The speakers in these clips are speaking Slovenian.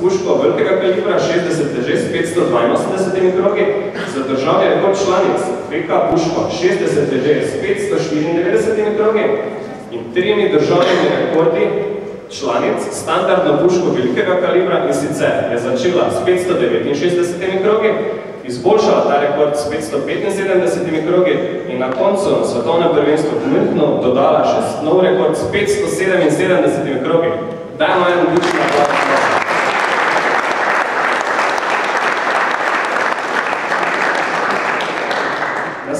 puško velikega kalibra 60 leže s 582 krogi, za državni rekord članic VK puško 60 leže s 594 krogi in 3 državnimi rekordi članic standardno puško velikega kalibra in sicer je začela s 569 krogi, izboljšala ta rekord s 575 krogi in na koncu na svetovnem prvenstvu v Münchenu dodala še nov rekord s 577 krogi. Dajmo en bučni aplauz.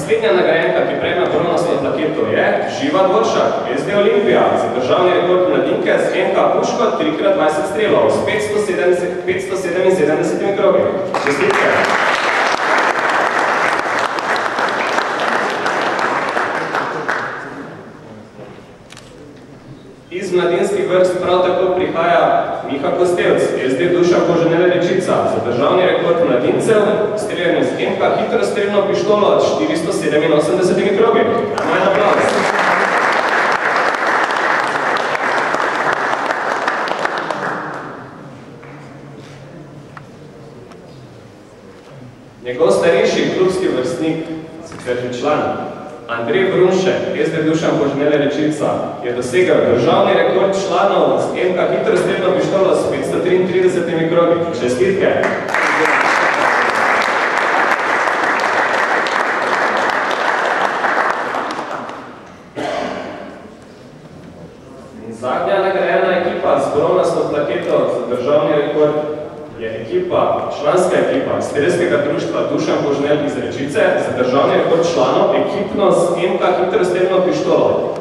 Naslednja nagrajenka, ki prejme bronastno plaketo, je Živa Dvoršak, SD Olimpija, za državni rekord mladinke z MK puško 3x20 strelov s 577 krogi. Čestitke! Iz mladinskih vrst prav tako prihaja Miha Kostelc, SD Duša Koženele Rečica, za državni rekord mladincev, streljanju z MK hitrostrelno pištolo od 487 krogi. Moj aplauz. Njegov starejši klubski vrstnik, sicer že član, Andrej Brunšek, SD Dušan Koženele Rečica, je dosegel državni rekord članov z MK hitrostrelno pištolo s 533 krogi. Čestitke! In zadnja nagrajena ekipa z bronasto plaketo za državni rekord je članska ekipa strelskega društva Dušan Koženel iz Rečice za državni rekord članov ekipno z MK hitrostrelno pištolo,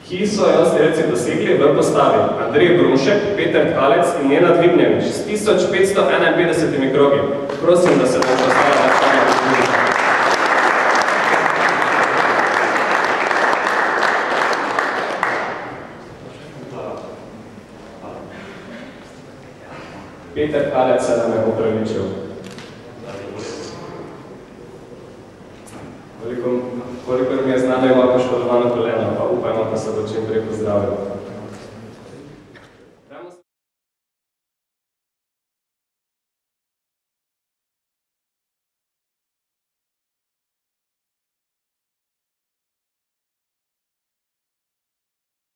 ki so jo strelci dosegli v postavi Andrej Brunšek, Peter Tkalec in Nenad Vidnjević s 1551 krogi. Prosim, da se bo postavila stanje v Peter Tkalec se nam je opravičil. Kolikor mi je znano, ima poškodovano koleno, pa upajmo, da se bo čim prej pozdravil.